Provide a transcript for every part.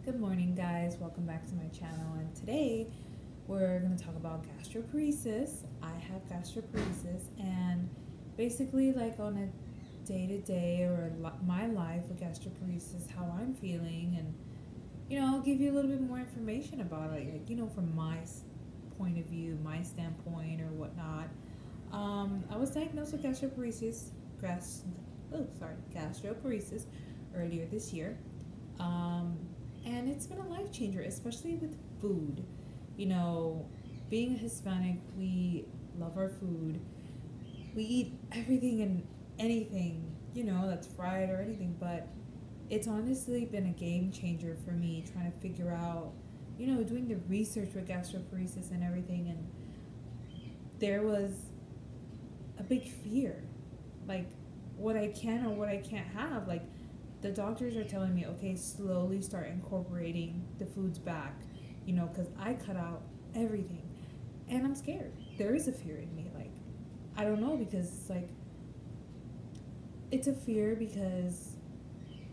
Good morning, guys. Welcome back to my channel. And today we're going to talk about gastroparesis. I have gastroparesis, and basically, like on a day to day or my life with gastroparesis, how I'm feeling, and I'll give you a little bit more information about it, from my point of view, my standpoint, or whatnot. I was diagnosed with gastroparesis earlier this year. Um, and it's been a life changer, especially with food. You know, being a Hispanic, we love our food. We eat everything and anything, that's fried or anything, but it's honestly been a game changer for me trying to figure out, doing the research with gastroparesis and everything. And there was a big fear, like what I can or what I can't have. Like, the doctors are telling me, okay, slowly start incorporating the foods back, because I cut out everything. And I'm scared. There is a fear in me. Like, I don't know, because it's like, it's a fear because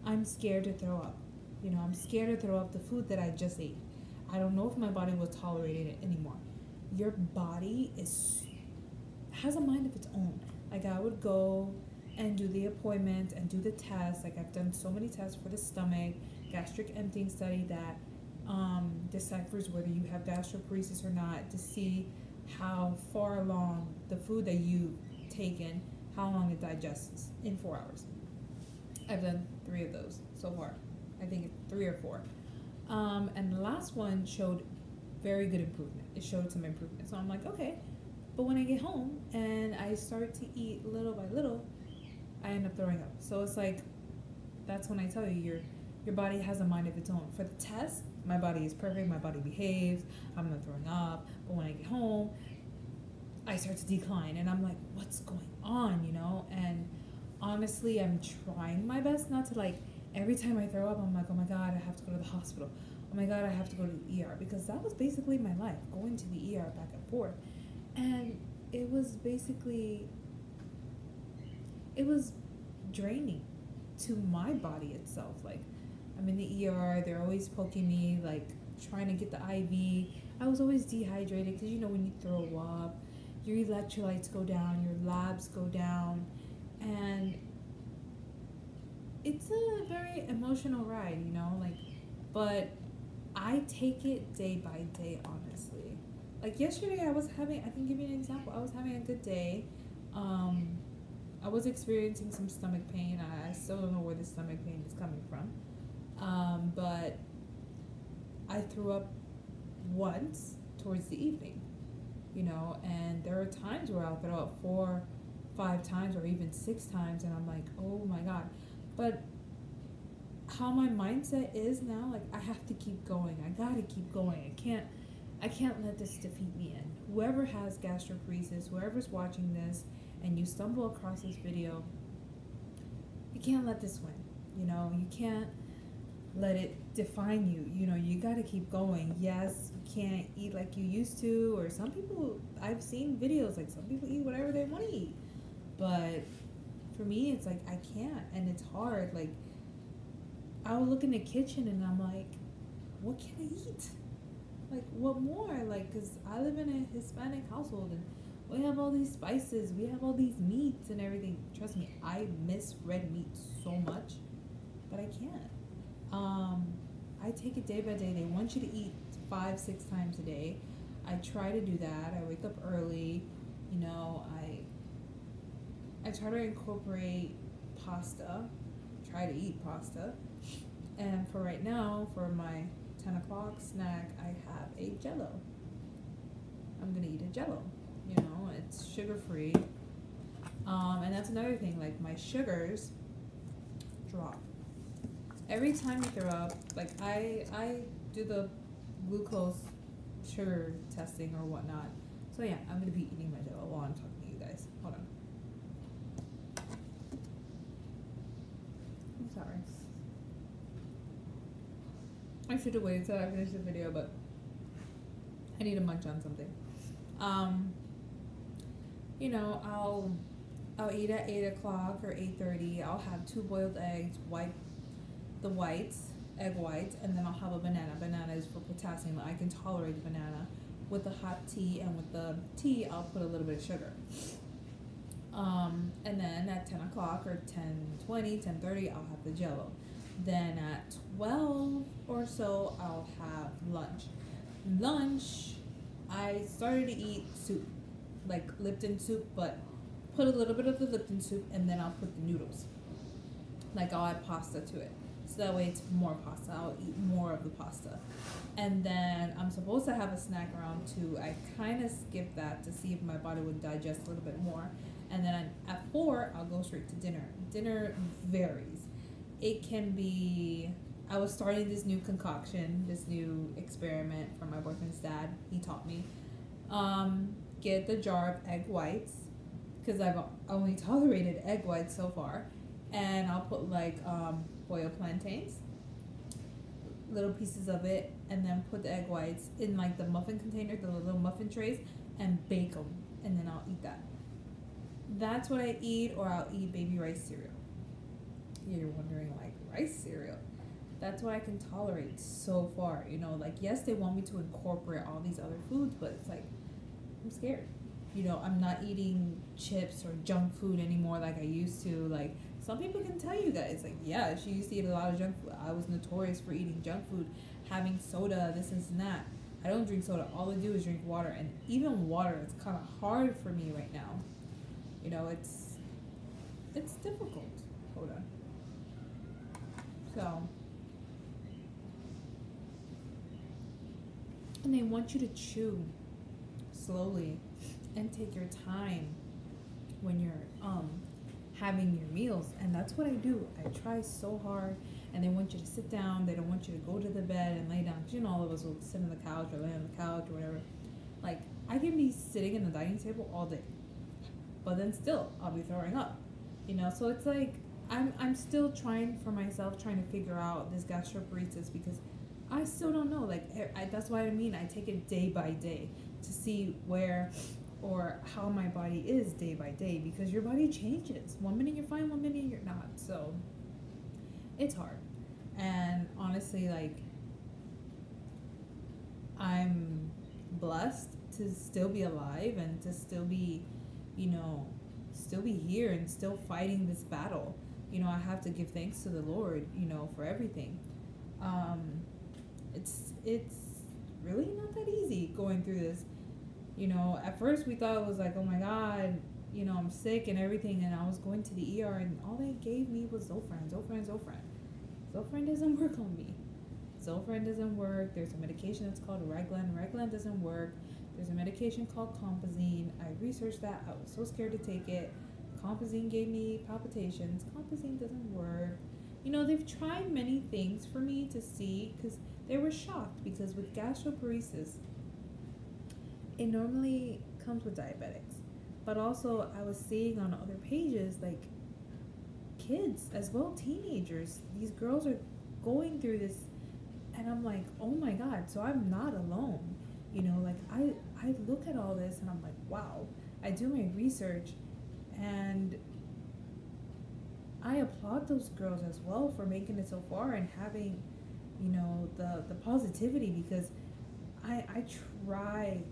I'm scared to throw up. I'm scared to throw up the food that I just ate. I don't know if my body will tolerate it anymore. Your body has a mind of its own. Like, I would go and do the appointment and do the test. Like, I've done so many tests for the stomach, gastric emptying study that deciphers whether you have gastroparesis or not, to see how far along the food that you've taken, how long it digests in 4 hours. I've done 3 of those so far. I think it's 3 or 4. And the last one showed very good improvement. It showed some improvement. So I'm like, okay. But when I get home and I start to eat little by little, I end up throwing up. So it's like, that's when I tell you, your body has a mind of its own. For the test, my body is perfect, my body behaves, I'm not throwing up. But when I get home, I start to decline, and I'm like, what's going on, And honestly, I'm trying my best not to, like, every time I throw up, I'm like, oh my God, I have to go to the hospital. Oh my God, I have to go to the ER. Because that was basically my life, going to the ER back and forth. And it was draining to my body itself. Like, I'm in the ER, they're always poking me, like trying to get the IV. I was always dehydrated because when you throw up, your electrolytes go down, your labs go down, and it's a very emotional ride, like, but I take it day by day, honestly. Like, yesterday I can give you an example. I was having a good day. I was experiencing some stomach pain. I still don't know where the stomach pain is coming from. But I threw up once towards the evening, and there are times where I'll throw up 4, 5 times or even 6 times, and I'm like, oh my God. But how my mindset is now, like, I have to keep going. I gotta keep going. I can't let this defeat me. And whoever has gastroparesis, whoever's watching this, and you stumble across this video, you can't let this win. You can't let it define you. You gotta keep going. Yes, you can't eat like you used to, or some people, I've seen videos, like, some people eat whatever they want to eat. But for me, it's like, I can't, and it's hard. Like, I would look in the kitchen and I'm like, what can I eat? Like, what more? Like, because I live in a Hispanic household, and we have all these spices, we have all these meats and everything. Trust me, I miss red meat so much, but I can't. I take it day by day. They want you to eat 5, 6 times a day. I try to do that. I wake up early. I try to incorporate pasta. Try to eat pasta. And for right now, for my 10 o'clock snack, I have a Jello. I'm gonna eat a Jello. It's sugar-free. And that's another thing. Like, my sugars drop every time you throw up. Like, I do the glucose sugar testing or whatnot. So yeah, I'm gonna be eating my Jello while I'm talking to you guys. Hold on. I'm sorry. I should have waited till I finished the video, but I need to munch on something. I'll eat at 8 o'clock or 8:30. I'll have 2 boiled eggs, wipe the whites, egg whites, and then I'll have a banana. Banana is for potassium. I can tolerate the banana. With the hot tea, and with the tea, I'll put a little bit of sugar. And then at 10 o'clock or 10:20, 10:30, I'll have the jello. Then at 12 or so, I'll have lunch. Lunch, I started to eat soup, like Lipton soup, but put a little bit of the Lipton soup, and then I'll put the noodles. Like I'll add pasta to it. So that way it's more pasta. I'll eat more of the pasta. And then I'm supposed to have a snack around 2. I kind of skipped that to see if my body would digest a little bit more. And then at 4, I'll go straight to dinner. Dinner varies. It can be, I was starting this new concoction, this new experiment from my boyfriend's dad. He taught me. Get the jar of egg whites, because I've only tolerated egg whites so far. And I'll put like boiled plantains, little pieces of it, and then put the egg whites in like the muffin container, the little muffin trays, and bake them. And then I'll eat that. That's what I eat, or I'll eat baby rice cereal. You're wondering, like, rice cereal? That's what I can tolerate so far. You know, like, yes, they want me to incorporate all these other foods, but it's like, I'm scared. You know, I'm not eating chips or junk food anymore like I used to. Like, some people can tell you guys, like, yeah, she used to eat a lot of junk food. I was notorious for eating junk food, having soda, this and that. I don't drink soda. All I do is drink water. And even water, it's kind of hard for me right now. You know, it's difficult. Hold on. So, and they want you to chew slowly and take your time when you're having your meals, and that's what I do. I try so hard, and they want you to sit down. They don't want you to go to the bed and lay down. 'Cause you know, all of us will sit on the couch or lay on the couch or whatever. Like, I can be sitting in the dining table all day, but then still I'll be throwing up. You know, so it's like I'm still trying for myself, trying to figure out this gastroparesis, because I still don't know. Like, that's what I mean. I take it day by day to see where or how my body is day by day, because your body changes. 1 minute you're fine, 1 minute you're not. So it's hard. And honestly, like, I'm blessed to still be alive and to still be, you know, still be here and still fighting this battle. You know, I have to give thanks to the Lord, you know, for everything. It's really not that easy going through this. You know, at first we thought it was like, oh my God, you know, I'm sick and everything, and I was going to the ER, and all they gave me was Zofran. Zofran doesn't work on me. Zofran doesn't work. There's a medication that's called Reglan. Reglan doesn't work. There's a medication called Compazine. I researched that. I was so scared to take it. Compazine gave me palpitations. Compazine doesn't work. You know, they've tried many things for me to see, because they were shocked, because with gastroparesis, it normally comes with diabetics. But also, I was seeing on other pages, like, kids as well, teenagers. These girls are going through this, and I'm like, oh my God, so I'm not alone. You know, like, I look at all this, and I'm like, wow. I do my research, and I applaud those girls as well for making it so far and having, you know, the positivity, because I try.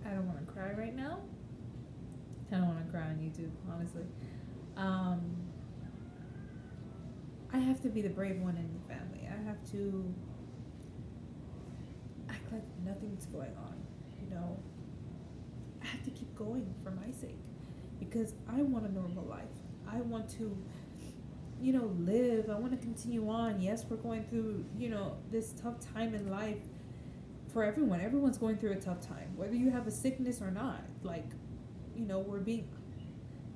I don't want to cry right now. I don't want to cry on YouTube, honestly. I have to be the brave one in the family. I have to act like nothing's going on, you know. I have to keep going for my sake, because I want a normal life. I want to, you know, live. I want to continue on. Yes, we're going through, you know, this tough time in life for everyone. Everyone's going through a tough time, whether you have a sickness or not. Like, you know,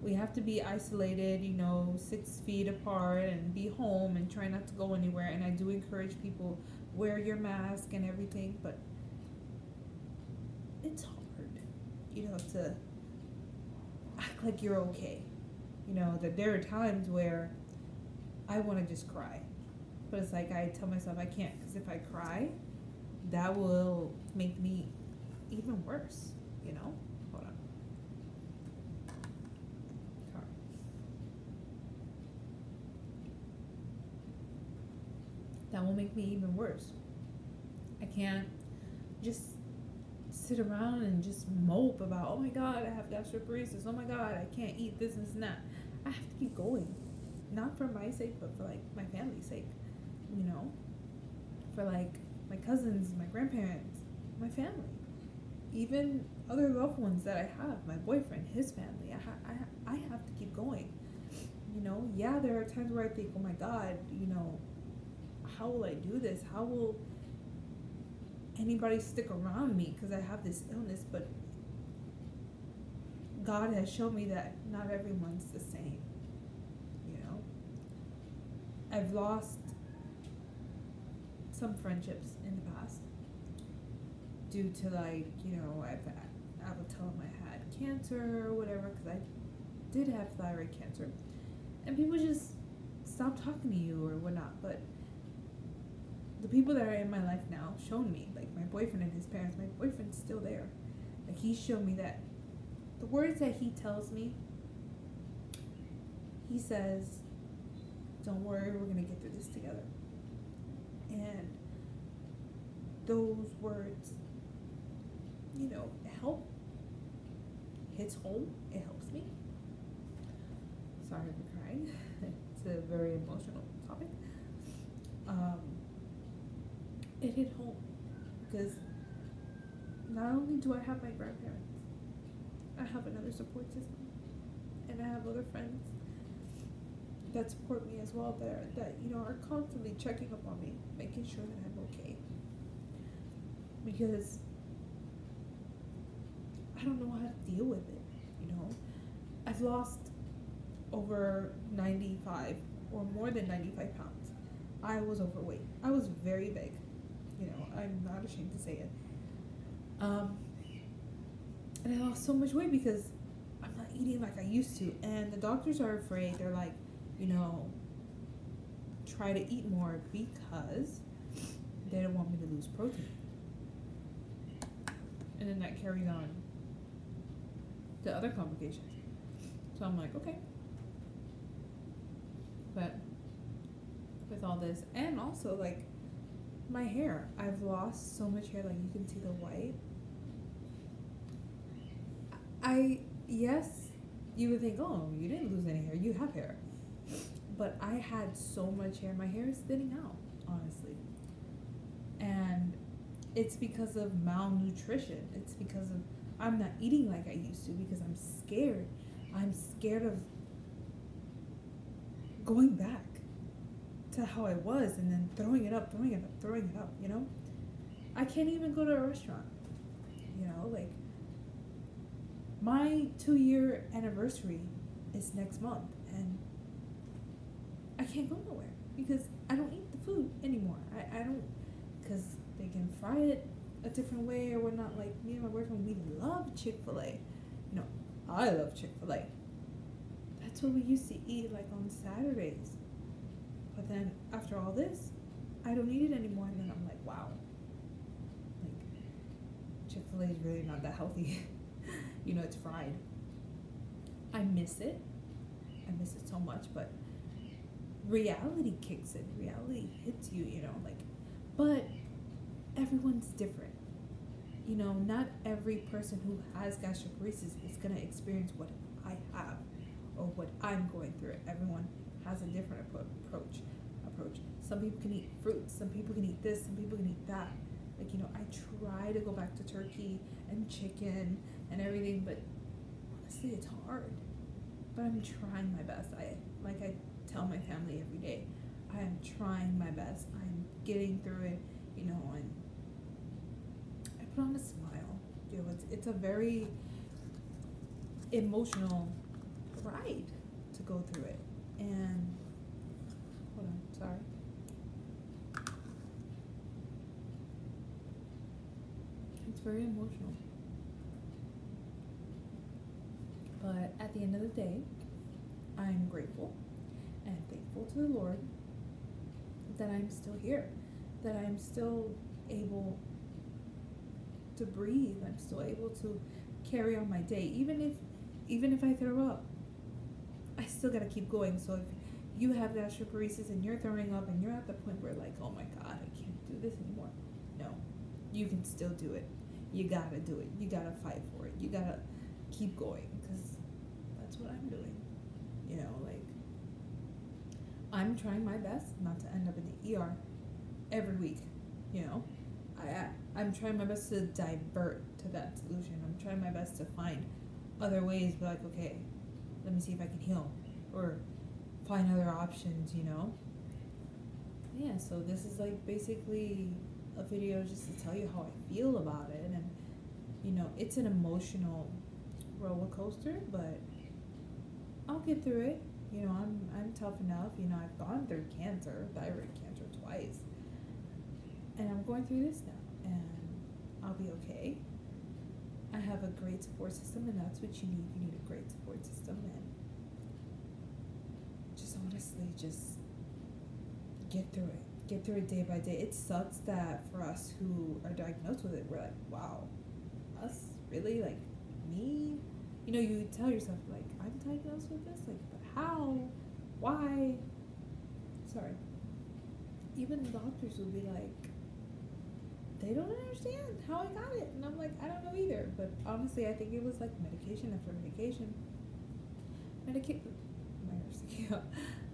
we have to be isolated, you know, 6 feet apart, and be home and try not to go anywhere. And I do encourage people, wear your mask and everything, but it's hard, you know, to act like you're okay. You know, that there are times where I want to just cry, but it's like I tell myself I can't, because if I cry, that will make me even worse, you know? Hold on. that will make me even worse. I can't just sit around and just mope about, oh my god, I have gastroparesis, oh my god, I can't eat this and that. I have to keep going. Not for my sake, but for like my family's sake, you know? For like my cousins, my grandparents, my family, even other loved ones that I have, my boyfriend, his family. I have to keep going. You know, yeah, there are times where I think, oh my god, you know, how will I do this? How will anybody stick around me because I have this illness? But God has shown me that not everyone's the same. You know, I've lost some friendships in the past due to, like, you know, I would tell them I had cancer or whatever, because I did have thyroid cancer, and people just stop talking to you or whatnot. But the people that are in my life now shown me, like my boyfriend and his parents. My boyfriend's still there. Like, he showed me that the words that he tells me, he says, don't worry, we're gonna get through this together. And those words, you know, help, hits home. It helps me. Sorry for crying. It's a very emotional topic. It hit home because not only do I have my grandparents, I have another support system, and I have other friends that support me as well, that you know, are constantly checking up on me, making sure that I'm okay. Because I don't know how to deal with it, you know. I've lost over 95 or more than 95 pounds. I was overweight. I was very big. You know, I'm not ashamed to say it. And I lost so much weight because I'm not eating like I used to. And the doctors are afraid. They're like, you know, try to eat more because they don't want me to lose protein. And then that carries on to other complications. So I'm like, okay. But with all this, and also like my hair, I've lost so much hair. Like, you can see the white. Yes, you would think, oh, you didn't lose any hair, you have hair. But I had so much hair. My hair is thinning out, honestly. And it's because of malnutrition. It's because of, I'm not eating like I used to because I'm scared. I'm scared of going back to how I was and then throwing it up, you know? I can't even go to a restaurant, you know? Like, my 2-year anniversary is next month, and I can't go nowhere because I don't eat the food anymore. I don't, because they can fry it a different way or whatnot. Like, me and my boyfriend, we love Chick-fil-A. You know, I love Chick-fil-A. That's what we used to eat, like, on Saturdays. But then after all this, I don't eat it anymore, and then I'm like, wow, like, Chick-fil-A is really not that healthy. You know, it's fried. I miss it. I miss it so much, but reality kicks in. Reality hits you, you know, like, but everyone's different. You know, not every person who has gastroparesis is going to experience what I have or what I'm going through. Everyone has a different approach. Some people can eat fruits, some people can eat this, some people can eat that. Like, you know, I try to go back to turkey and chicken and everything, but honestly, it's hard. But I'm trying my best. I tell my family every day, I am trying my best. I'm getting through it, you know, and I put on a smile. You know, it's a very emotional ride to go through it. And hold on, sorry. It's very emotional. But at the end of the day, I'm grateful and thankful to the Lord that I'm still here, that I'm still able to breathe. I'm still able to carry on my day. Even if I throw up, I still gotta keep going. So if you have gastroparesis and you're throwing up and you're at the point where like, oh my god, I can't do this anymore. No, you can still do it. You gotta do it. You gotta fight for it. You gotta keep going, because that's what I'm doing. You know, like, I'm trying my best not to end up in the ER every week. You know, I'm trying my best to divert to that solution. I'm trying my best to find other ways, but like, okay, let me see if I can heal or find other options, you know? Yeah, so this is like basically a video just to tell you how I feel about it. And, you know, it's an emotional roller coaster, but I'll get through it. You know, I'm tough enough. You know, I've gone through cancer, thyroid cancer twice. And I'm going through this now, and I'll be okay. I have a great support system, and that's what you need. You need a great support system, and just honestly, just get through it. Get through it day by day. It sucks that for us who are diagnosed with it, we're like, wow, us? Really? Like, me? You know, you tell yourself, like, I'm diagnosed with this? Like, but how? Why? Sorry. Even doctors will be like, they don't understand how I got it. And I'm like, I don't know either. But honestly, I think it was like medication after medication.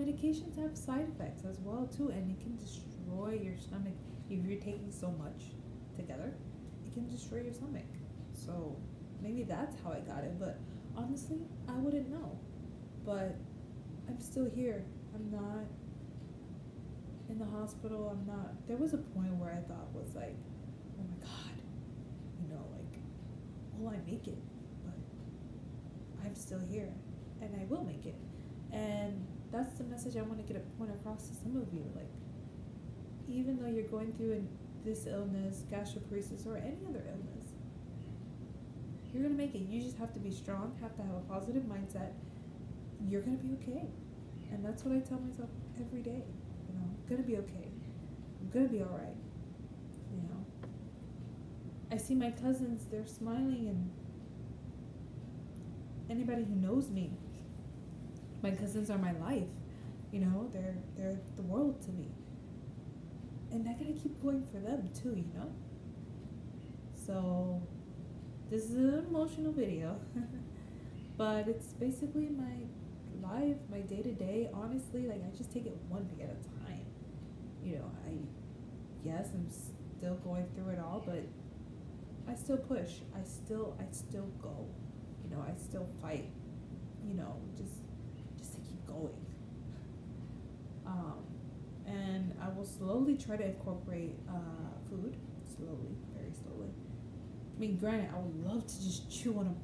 Medications have side effects as well too, and it can destroy your stomach. If you're taking so much together, it can destroy your stomach. So maybe that's how I got it, but honestly, I wouldn't know. But I'm still here. I'm not in the hospital. I'm not. There was a point where I thought was like, oh my god, you know, like, will I make it? But I'm still here, and I will make it. And that's the message I want to get a point across to some of you. Like, even though you're going through this illness, gastroparesis, or any other illness, you're gonna make it. You just have to be strong, have to have a positive mindset. You're gonna be okay. And that's what I tell myself every day. You know, I'm gonna be okay. I'm gonna be alright. You know, I see my cousins, they're smiling, and anybody who knows me, my cousins are my life. You know, they're the world to me. And I gotta keep going for them too, you know? So this is an emotional video. But it's basically my life, my day to day. Honestly, like, I just take it one day at a time. You know, yes, I'm still going through it all, but I still push. I still go. You know, I still fight. You know, just to keep going. And I will slowly try to incorporate food. Slowly, very slowly. I mean, granted, I would love to just chew on a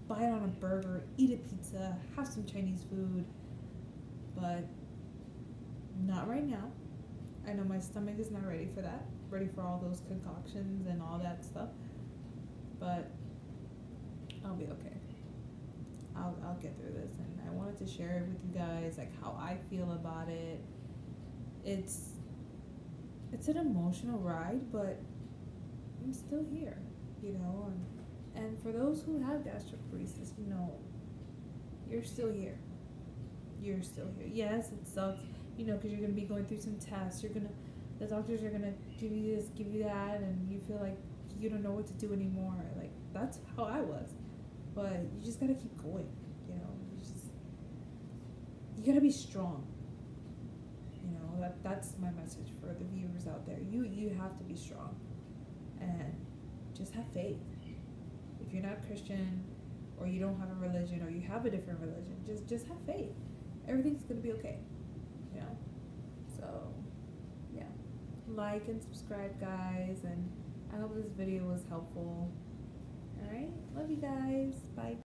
bite on a burger, eat a pizza, have some Chinese food, but not right now. I know my stomach is not ready for that, ready for all those concoctions and all that stuff, but I'll be okay. I'll get through this, and I wanted to share it with you guys, like, how I feel about it. It's an emotional ride, but I'm still here, you know, and for those who have gastroparesis, you know, you're still here. You're still here. Yes, it sucks, you know, because you're going to be going through some tests. The doctors are going to give you this, give you that, and you feel like you don't know what to do anymore. Like, that's how I was. But you just got to keep going, you know. You got to be strong. You know, that's my message for the viewers out there. You have to be strong. And just have faith. If you're not Christian, or you don't have a religion, or you have a different religion, just have faith. Everything's gonna be okay, you know. So yeah, like and subscribe, guys, and I hope this video was helpful. All right, love you guys. Bye.